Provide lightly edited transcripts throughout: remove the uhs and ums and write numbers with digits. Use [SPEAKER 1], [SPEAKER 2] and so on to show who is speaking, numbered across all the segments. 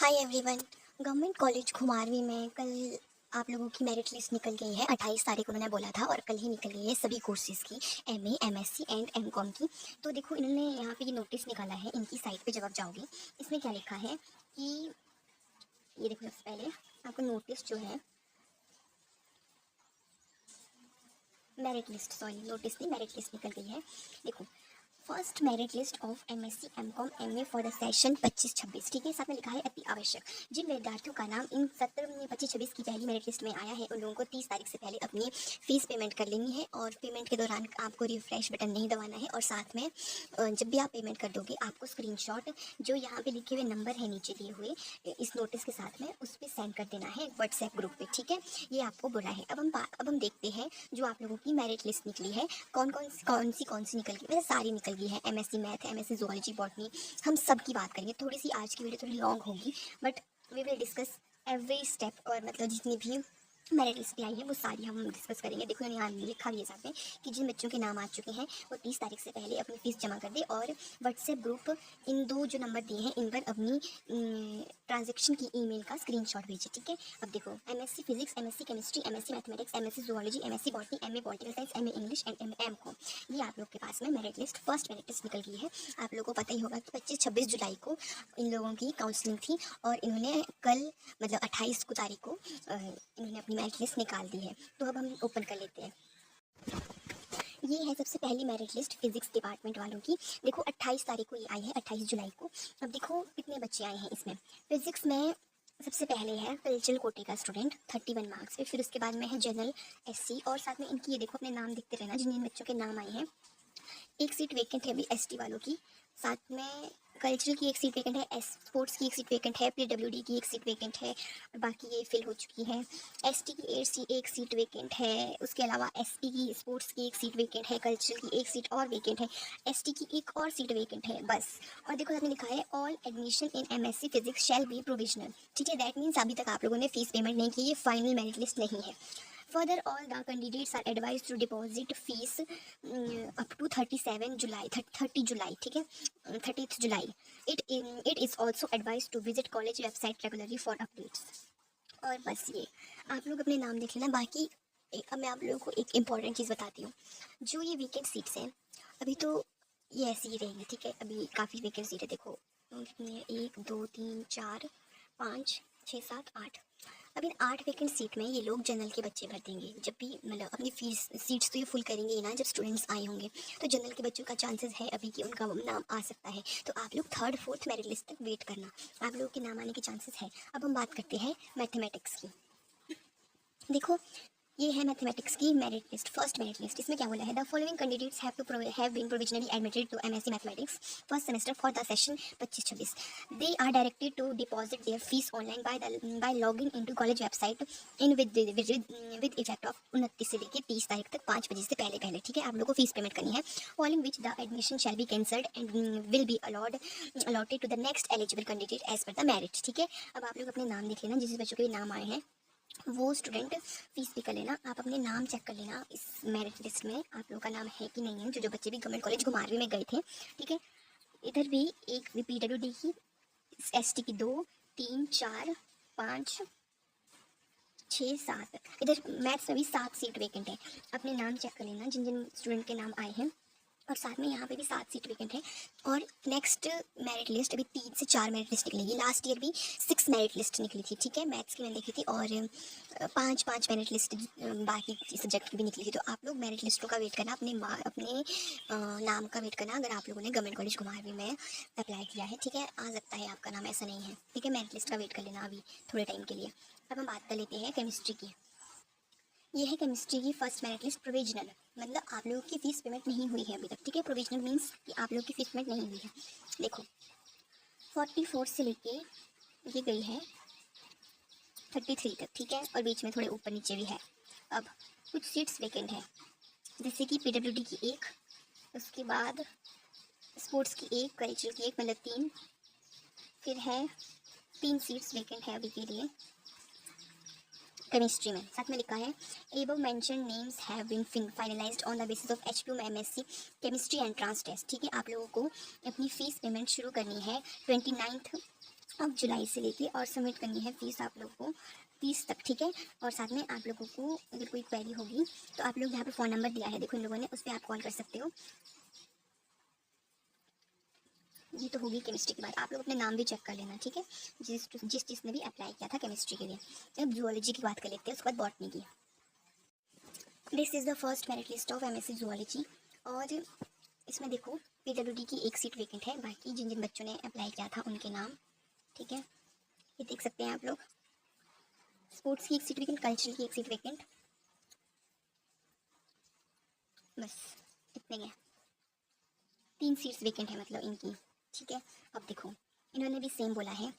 [SPEAKER 1] Hi everyone. Government college घुमारवी में कल आप लोगों की मेरिट लिस्ट निकल गई है। 28 तारीख उन्होंने बोला था और कल ही निकल गई है सभी कोर्सेज़ की, एमए, एमएससी एंड एमकॉम की। तो देखो इन्होंने यहाँ पे ये नोटिस निकाला है इनकी साइट पे। जब आप जाओगे इसमें क्या लिखा है कि ये देखो, सबसे पहले आपको नोटिस जो है, मेरिट लिस्ट, सॉरी नोटिस नहीं, मेरिट लिस्ट निकल गई है। देखो, first merit list of MSc MCom MA for the session 25-26, ठीक है। साथ में लिखा है अति आवश्यक, जिन विद्यार्थियों का नाम इन सत्र में 25-26 की पहली मेरिट लिस्ट में आया है उन लोगों को 30 तारीख से पहले अपनी फीस पेमेंट कर लेनी है। और पेमेंट के दौरान आपको रिफ्रेश बटन नहीं दबाना है। और साथ में जब भी आप पेमेंट कर दोगे आपको स्क्रीनशॉट जो यहाँ पे लिखे हुए नंबर है नीचे दिए हुए इस नोटिस के साथ में, उस पर सेंड कर देना है व्हाट्सएप ग्रुप पे, ठीक है। ये आपको बोला है। अब हम देखते हैं जो आप लोगों की मेरिट लिस्ट निकली है, कौन सी निकल गई। वैसे सारी निकल गई है, MSc math, MSc zoology, botany, हम सब की बात करेंगे। थोड़ी सी आज की वीडियो थोड़ी लॉन्ग होगी, but we will discuss every step. और मतलब जितनी भी मेरिट लिस्ट पे आई है वो सारी हम डिस्कस करेंगे। देखो यहाँ लिखा भी है साथ में कि जिन बच्चों के नाम आ चुके हैं वो 30 तारीख से पहले अपनी फ़ीस जमा कर दे और व्हाट्सएप ग्रुप इन दो जो नंबर दिए हैं इन पर अपनी ट्रांजैक्शन की ईमेल का स्क्रीनशॉट भेजे, ठीक है। अब देखो, MSc physics, MSc chemistry, MSc mathematics, MSc zoology, MSc botany, MA political science, MA English and MA MCom, ये आप लोग के पास में merit list, first merit list निकल गई है। आप लोगों को पता ही होगा कि 25-26 जुलाई को इन लोगों की काउंसलिंग थी और इन्होंने कल मतलब 28 को तारीख को इन्होंने अपनी मेरिट लिस्ट निकाल दी है। तो अब हम ओपन कर लेते हैं। ये है सबसे पहली मेरिट लिस्ट फिजिक्स डिपार्टमेंट वालों की। देखो 28 तारीख को ये आई है, 28 जुलाई को। अब देखो कितने बच्चे आए हैं इसमें। फिजिक्स में सबसे पहले है कल्चरल कोटे का स्टूडेंट 31 मार्क्स पे, फिर उसके बाद में है जनरल, एससी, और साथ में इनकी ये देखो अपने नाम देखते रहना जिन जिन बच्चों के नाम आए हैं। एक सीट वेकेंट है अभी एसटी वालों की, साथ में कल्चरल की एक सीट वेकेंट है, स्पोर्ट्स की एक सीट वेकेंट है, पीडब्ल्यूडी की एक सीट वेकेंट है और बाकी ये फिल हो चुकी है। एसटी की एक सीट वेकेंट है, उसके अलावा एसपी की स्पोर्ट्स की एक सीट वेकेंट है, कल्चरल की एक सीट और वेकेंट है, एसटी की एक और सीट वेकेंट है, बस। और देखो आपने लिखा है all admission in MSc physics shall be provisional, ठीक है। दैट मीन्स अभी तक आप लोगों ने फीस पेमेंट नहीं की, ये फाइनल मेरिट लिस्ट नहीं है। Further, all the candidates are advised to deposit fees up to 37 July, 30 July, ठीक है, 30th July. It is also advised to visit college website regularly for updates. और बस ये आप लोग अपने नाम देख लेना। बाकी अब मैं आप लोगों को एक इम्पॉर्टेंट चीज़ बताती हूँ। जो ये वीकेंड सीट्स हैं अभी तो ये ऐसी ही रहेंगी, ठीक है। अभी काफ़ी वीकेंड सीट है, देखो कितनी है, 1 2 3 4 5 6 7 8। अब इन 8 वैकेंट सीट में ये लोग जनरल के बच्चे भर देंगे। जब भी मतलब अपनी फीस सीट्स तो ये फुल करेंगे ही ना, जब स्टूडेंट्स आए होंगे तो जनरल के बच्चों का चांसेस है अभी कि उनका नाम आ सकता है। तो आप लोग 3rd 4th मेरिट लिस्ट तक वेट करना, आप लोगों के नाम आने के चांसेस है। अब हम बात करते हैं मैथमेटिक्स की। देखो ये है मैथमेटिक्स की merit list, first merit list. इसमें क्या बोला है, the following candidates have been provisionally admitted to MSc mathematics first semester for the session 25-26। They are directed to deposit their fees online by logging into college website in with effect of 29 से लेकर 30 तारीख तक 5 बजे से पहले, ठीक है। आप लोगों को फीस पेमेंट करनी है। Following which the admission shall be cancelled and will be allotted to the next eligible candidate as per the merit, ठीक है। अब आप लोग अपने नाम देख लेना, जिस बच्चों के नाम आए हैं वो स्टूडेंट फीस भी कर लेना। आप अपने नाम चेक कर लेना इस मेरिट लिस्ट में आप लोगों का नाम है कि नहीं है, जो बच्चे भी गवर्नमेंट कॉलेज घुमारवी में गए थे, ठीक है। इधर भी एक पीडब्ल्यूडी की, एसटी की 2 3 4 5 6 7, इधर मैथ्स में भी 7 सीट वेकेंट है। अपने नाम चेक कर लेना जिन जिन स्टूडेंट के नाम आए हैं, और साथ में यहाँ पे भी 7 सीट वेकेंट है। और नेक्स्ट मेरिट लिस्ट अभी 3 से 4 मेरिट लिस्ट निकलेगी। लास्ट ईयर भी 6 मेरिट लिस्ट निकली थी, ठीक है, मैथ्स की मैंने देखी थी, और 5 मेरिट लिस्ट बाकी सब्जेक्ट की भी निकली थी। तो आप लोग मेरिट लिस्टों का वेट करना, अपने नाम का वेट करना। अगर आप लोगों ने गवर्नमेंट कॉलेज घुमारवी में अप्लाई किया है, ठीक है, आ सकता है आपका नाम, ऐसा नहीं है, ठीक है। मेरिट लिस्ट का वेट कर लेना अभी थोड़े टाइम के लिए। अब हम बात कर लेते हैं केमिस्ट्री की। ये है केमिस्ट्री की फर्स्ट मेरिट लिस्ट प्रोविजनल, मतलब आप लोगों की फ़ीस पेमेंट नहीं हुई है अभी तक, ठीक है। प्रोविजनल मीन्स कि आप लोगों की फ़ीस पेमेंट नहीं हुई है। देखो 44 से लेके ये गई है 33 तक, ठीक है, और बीच में थोड़े ऊपर नीचे भी है। अब कुछ सीट्स वेकेंट है, जैसे कि पीडब्ल्यूडी की एक, उसके बाद स्पोर्ट्स की एक, कल्चरल की एक, मतलब 3, फिर है 3 सीट्स वेकेंट है अभी के लिए केमिस्ट्री में। साथ में लिखा है above mention names have been finalised on the basis of HPU MSc chemistry entrance test, ठीक है। आप लोगों को अपनी फ़ीस पेमेंट शुरू करनी है 29 अब जुलाई से लेके और सबमिट करनी है फीस आप लोग को 30 तक, ठीक है। और साथ में आप लोगों को अगर कोई क्वेरी होगी तो आप लोग यहाँ पे फ़ोन नंबर दिया है, देखो इन लोगों ने, उस पर आप कॉल कर सकते हो। ये तो होगी केमिस्ट्री के बाद, आप लोग अपने नाम भी चेक कर लेना, ठीक है, जिसने भी अप्लाई किया था केमिस्ट्री के लिए। अब जूलॉजी की बात कर लेते हैं, उसके बाद बॉटनी की। This is the first merit list of MSc zoology. और इसमें देखो पीडब्ल्यूडी की एक सीट वेकेंट है, बाकी जिन जिन बच्चों ने अप्लाई किया था उनके नाम, ठीक है, ये देख सकते हैं आप लोग। स्पोर्ट्स की एक सीट वेकेंट, कल्चरल की एक सीट वेकेंट, बस इतने हैं। 3 सीट्स वेकेंट है मतलब इनकी, ठीक है। अब देखो इन्होंने भी सेम बोला है,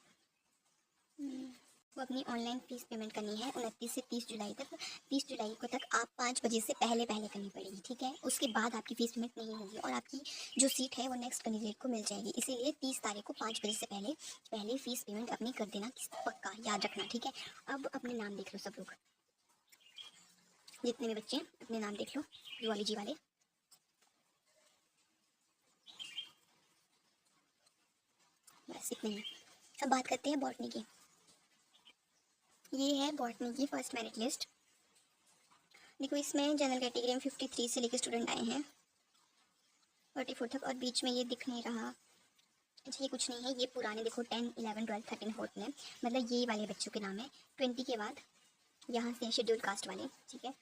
[SPEAKER 1] वो अपनी ऑनलाइन फ़ीस पेमेंट करनी है 29 से 30 जुलाई तक। 30 जुलाई को तक आप 5 बजे से पहले करनी पड़ेगी, ठीक है। उसके बाद आपकी फ़ीस पेमेंट नहीं होगी और आपकी जो सीट है वो नेक्स्ट कैंडिडेट को मिल जाएगी। इसीलिए 30 तारीख को 5 बजे से पहले फ़ीस पेमेंट अपनी कर देना, पक्का याद रखना, ठीक है। अब अपने नाम देख लो सब लोग, जितने भी बच्चे अपने नाम देख लो जूलॉजी वाले। बस इतने ही। अब बात करते हैं बॉटनी की। ये है बॉटनी की फर्स्ट मेरिट लिस्ट। देखो इसमें जनरल कैटेगरी में 53 से लेकर स्टूडेंट आए हैं 44 तक, और बीच में ये दिख नहीं रहा, अच्छा ये कुछ नहीं है, ये पुराने देखो 10, 11, 12, 13, 14 मतलब ये वाले बच्चों के नाम है। 20 के बाद यहाँ से शेड्यूल कास्ट वाले, ठीक है,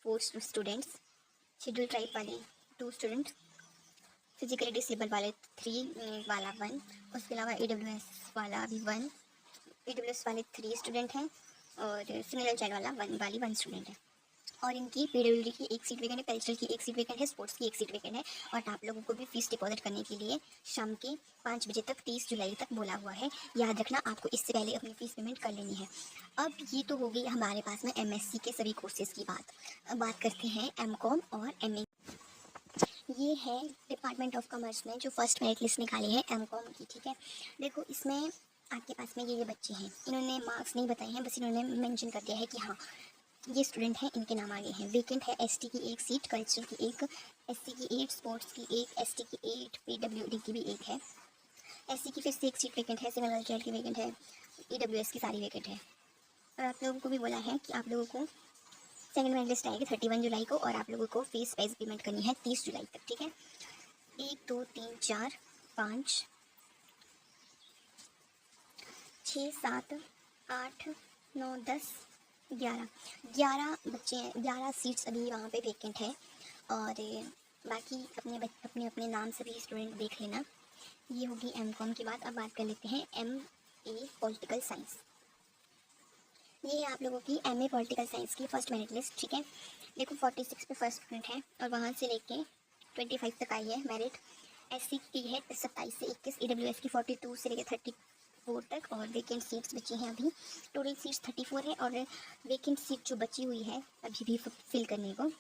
[SPEAKER 1] 4 स्टूडेंट्स, शेड्यूल ट्राइब वाले 2 स्टूडेंट्स, फिजिकली डिसेबल वाले 3 वाला 1, उसके अलावा AWS वाला भी 1, AWS वाले 3 स्टूडेंट हैं, और सिंगल चाइल्ड वाला 1 स्टूडेंट है। और इनकी पीडब्ल्यूडी की एक सीट वेकेंट है, कल्चरल की एक सीट वेकेंट है, स्पोर्ट्स की एक सीट वेकेंट है। और आप लोगों को भी फीस डिपॉजिट करने के लिए शाम के 5 बजे तक 30 जुलाई तक बोला हुआ है, याद रखना आपको इससे पहले अपनी फ़ीस पेमेंट कर लेनी है। अब ये तो हो गई हमारे पास में एमएससी के सभी कोर्सेज़ की बात। अब बात करते हैं एमकॉम और एमए। ये है डिपार्टमेंट ऑफ कॉमर्स में जो फर्स्ट मेरिट लिस्ट निकाली है एमकॉम की, ठीक है। देखो इसमें आपके पास में ये बच्चे हैं, इन्होंने मार्क्स नहीं बताए हैं, बस इन्होंने मेंशन कर दिया है कि हाँ ये स्टूडेंट हैं, इनके नाम आगे हैं। वेकेंट है एसटी की एक सीट, कल्चरल की एक, एससी की 8, स्पोर्ट्स की एक, एसटी की 8, पीडब्ल्यूडी की भी एक है। एससी की फिर से एक सीट वेकेंट है, सिंगल चाइल्ड की वेकेंट है, ईडब्ल्यूएस की सारी वेकेंट है। और आप लोगों को भी बोला है कि आप लोगों को सेकंड मेरिट लिस्ट आएगी 31 जुलाई को, और आप लोगों को फीस वाइज पेमेंट करनी है 30 जुलाई तक, ठीक है। 1 2 3 4 5 6 7 8 9 10 11 बच्चे हैं, 11 सीट्स अभी वहाँ पे वेकेंट है। और बाकी अपने अपने नाम से भी स्टूडेंट देख लेना। ये होगी एमकॉम की बात। अब बात कर लेते हैं एमए पॉलिटिकल साइंस। ये है आप लोगों की एमए पॉलिटिकल साइंस की फर्स्ट मेरिट लिस्ट, ठीक है। देखो 46 पे फर्स्ट स्टूडेंट है, और वहाँ से लेके 25 तक आई है मेरिट। एससी की है 27 से 21, ईडब्ल्यूएस की 42 से लेकर 34 तक, और वेकेंट सीट्स बची हैं अभी। टोटल सीट्स 34 है, और वेकेंट सीट जो बची हुई है अभी भी फिल करने को,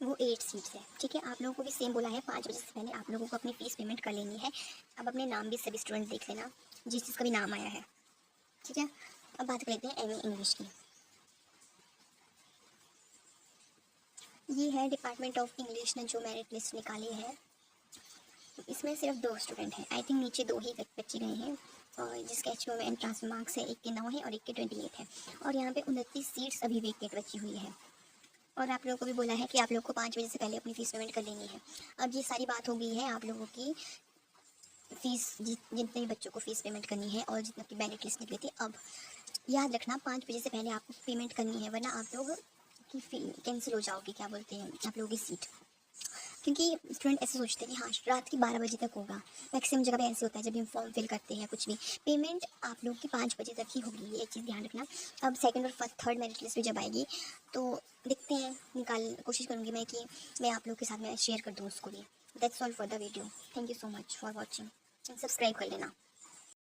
[SPEAKER 1] वो 8 सीट्स है, ठीक है। आप लोगों को भी सेम बोला है 5 बजे से पहले आप लोगों को अपनी फ़ीस पेमेंट कर लेनी है। अब अपने नाम भी सभी स्टूडेंट देख लेना जिस चीज़ का भी नाम आया है, ठीक है। अब बात कर लेते हैं एमए इंग्लिश की। ये है डिपार्टमेंट ऑफ इंग्लिश ने जो मेरिट लिस्ट निकाली है। इसमें सिर्फ 2 स्टूडेंट हैं, आई थिंक नीचे 2 ही बच्चे गए हैं, और जिसके एचओ में एंट्रांस मार्क्स है, एक के 9 है और एक के 28 है। और यहाँ पे 29 सीट्स अभी वेकेंट बची हुई है। और आप लोगों को भी बोला है कि आप लोग को 5 बजे से पहले अपनी फ़ीस पेमेंट कर लेनी है। अब ये सारी बात हो गई है आप लोगों की फ़ीस, जितने भी बच्चों को फ़ीस पेमेंट करनी है और जितने की मेरिट लिस्ट निकली थी। अब याद रखना 5 बजे से पहले आपको पेमेंट करनी है, वरना आप लोग की कैंसिल हो जाओगी, क्या बोलते हैं, आप लोगों की सीट। क्योंकि स्टूडेंट ऐसे सोचते हैं कि हाँ रात की 12 बजे तक होगा, मैक्सिमम जगह पे ऐसे होता है जब हम फॉर्म फिल करते हैं कुछ भी। पेमेंट आप लोग की 5 बजे तक ही होगी, ये एक चीज़ ध्यान रखना। अब सेकंड और फर्स्ट थर्ड मेरिट लिस्ट भी जब आएगी तो देखते हैं, कोशिश करूँगी मैं कि मैं आप लोग के साथ में शेयर कर दूँ उसको भी। That's all for the video. Thank you so much for watching and subscribe कर लेना।